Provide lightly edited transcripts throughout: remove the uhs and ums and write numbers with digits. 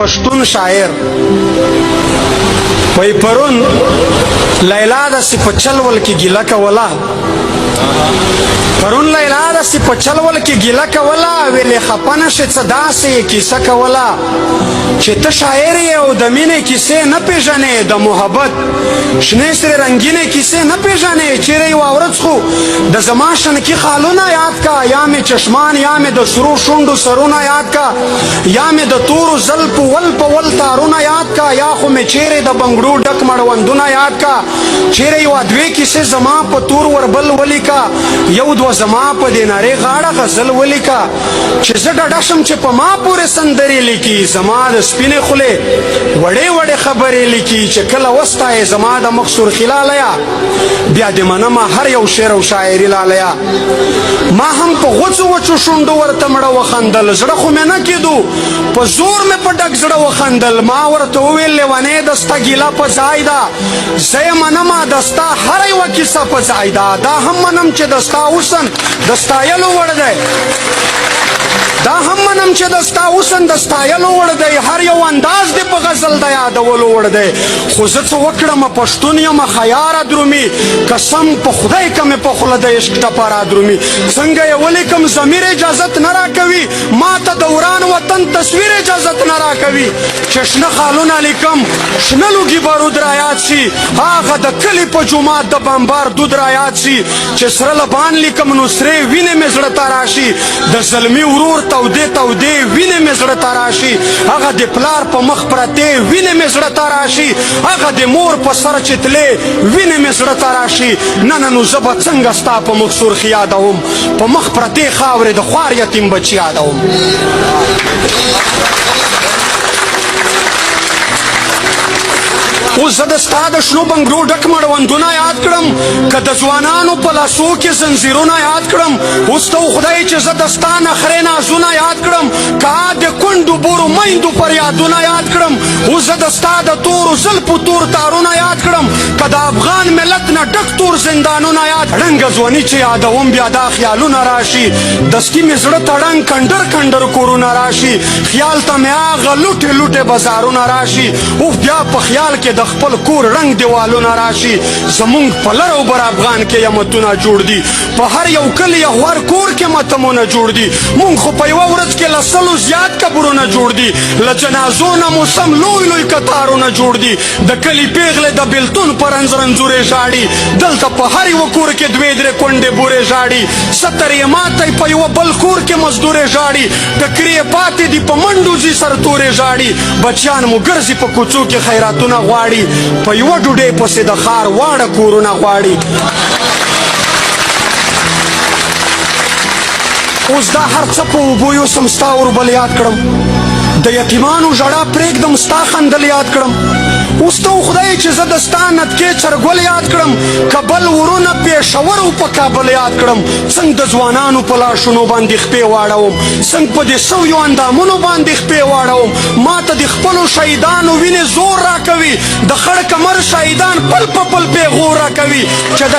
پښتون شاعر وای پرون لیلا د سپچلول کې ګیله کولا پرون لیلا د سپچلول کې ګیله کولا ویلې خپنه شه صدا سه کیسه کولا چې ته شاعر یې او د مینې کیسه نه پیژنې د محبت شنه سره رنگینه کیسه نه پیژنې چیرې واورڅ خو د زماشن کې خالونه یاد کا یا می چشمان یا می د سرو شوندو سرونه یاد کا یا می د تور زلپ ول په ول تارونه یاد کا یا خو می چیرې د بنگړو ډک مړوندونه یاد کا چیرې یو دوی کیسه زما په تور وربل ولیکا یو دو زما په دیناره غاړه غزل ولیکا چې زه ډډه شم چې په ما پورې سندري لیکي زما د سپینې خله وړې وړې خبرې لیکي چې کله وستای زما د مخسور خلالیا بیا د منما هر یو شعر او شاعري لالیا ما هم په غوڅو وچو شوندو ورته مړه وخندل زړه خو مې نه کېدو په زور مې په ډک زړه وخندل ما ورته وویل لیوانې دستا ګیله په ځای ده زه یې منمه دستا هر یوه کیسه په ځای ده دا هم منم چې دستا حسن د ستایلو وړ دی دا هم منم چې دستا حسن د ستایلو وړ دی هر یو انداز دی په غزل د یادولو وړ دی خو زه څه وکړم پښتون یم خیاره درومي قسم په خدای که مې په خوله د عشق ټپه را درومي څنګه یې ولیکم ضمیر اجازت نه راکوي ما ته د وران وطن تصویر اجازت نه راکوي چې شنه خالونه لیکم شنه لوګي بارود را یاد شي هغه د کلي په جومات د بمبار دود را یاد شي چې سره لبان لیکم نو سرې وینې مې زړه ته راشي د زلمي ورور تودې تودې وینې مې زړه ته راشي هغه د پلار په مخ پرتې وینې مې زړه ته راشي هغه د مور په سر چې تلې وینې مې زړه ته راشي نه نو زه به څنګه ستا په مخ سرخ یادوم په مخ پرتې خاورې د خوار یتیم بچي یادوم اوس زه د ستا د شنو بنګړو ډک مړوندونه یاد کړم که د ځوانانو په لاسو کې زنځیرونه یاد کړم اوس ته خدای چې زه د ستا نخرې نازونه یاد کړم که د کونډو بورو میندو فریادونه یاد کړم اوس زه د ستا د تورو زلفو تور تارونه یاد کړم که د افغان ملت نه ډک تور زندانونه یاد ړنګه ځواني چې یادوم بیا دا خیالونه راشي دستي مې زړه ته ړنګ کنډر کنډر کورونه راشي خیال ته مې هغه لوټې لوټې بازارونه راشي اوف بیا په خیال کې د خپل کور رنگ دیوالونه راشي زمونږ په لر او بر افغان کې یمتونه جوړ دي په هر یو کلي او هر کور کې متمونه جوړ دي مونږ خو په یوه ورځ کې له سلو زیات قبرونه جوړ دي له جنازو نه مو سم لوی لوی کتارونه جوړ دي د کلي پیغلې د بېلتون په رنځ رنځورې ژاړي دلته په هر یوه کور کې دوې درې کونډې بورې ژاړي ستر یې ماتی په یوه بل کور کې مزدورې ژاړي ټکرې یې پاتې دي په منډو ځي سرتورې ژاړي بچیان مو ګرځي په کوڅو کې خیراتونه غواړي په یوه ډوډۍ پسې د ښار واړه کورونه غواړي اوس دا هر څه په اوبو یوسم ستا اوربل یاد کړم د یتیمانو ژړا پرېږدم ستا خندل یاد کړم اوس ته خدای چې زه د ستا نتکې چرګل یاد کړم کابل ورونه پېښور او په کابل یاد کړم څنګه د ځوانانو په لاشونو باندې خپې واړوم څنګه په دې سویو اندامونو باندې خپې واړوم ما ته د خپلو شهیدانو وینې زور راکوي د خړ کمر شهیدان پل په پل پیغور راکوي چې د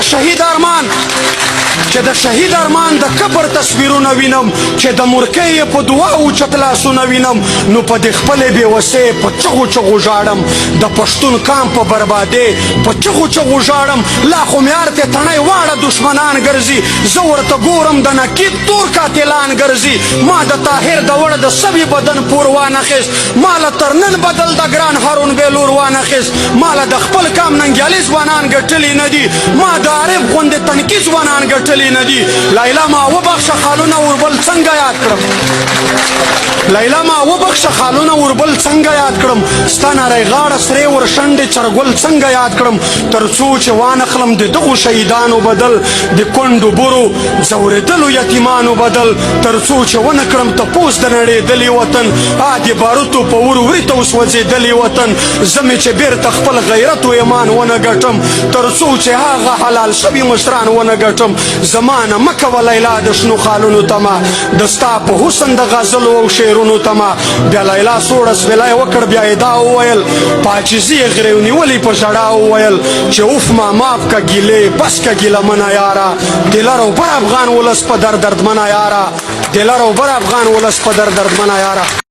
شهید ارمان د قبر تصویرونه وینم چې د مورکۍ په دعاو چت لاسونه وینم نو په دې خپلې بېوسۍ په چغو چغو ژاړم د پښتون قام په بربادۍ په چغو چغو ژاړم لا خو مې ارتې تڼۍ واړه دشمنان ګرځي زه ورته ګورم د نقیب تور قاتلان ګرځي ما د طاهر د وړه د سوي بدن پور وانخیست ما له تر نن بدل د ګران هارون بېلور وانخیست ما له د خپل قام ننګیالي ځوانان ګټلي نه دي ما د عارف غوندې تنکي ځوانان ګټلي نه دي لیلا ما وبخښه خالونه وربل څنګه یاد کړم لیلا ما وبخښه خالونه وربل څنګه یاد کړم ستا نری غاړه سرې ورشنډې چرګل څنګه یاد کړم تر څو چې وانخلم د دغو شهیدانو بدل د کونډو بورو ځورېدلو یتیمانو بدل تر څو چې ونه کړم تپوس د نړېدلي وطن د باروتو په وروري ته وسوځېدلي وطن زه مې چې بېرته خپل غیرت و ایمان ونه ګټم تر څو چې هغه حلال شوي مشران ونه ګټم زمانه مه کوه لیلا د شنو خالونو تمه د ستا په حسن د غزلو او شعرونو تمه بیا لیلا سوړه سویلی وکړ بیا یې دا وویل په عاجزي یې غرې ونیولې په ژړا وویل چې اوف ما ماف که ګیلې بس که ګیله منه یاره د لر او بر افغان ولس په دردمنه یاره د لر او بر افغان ولس په دردمنه یاره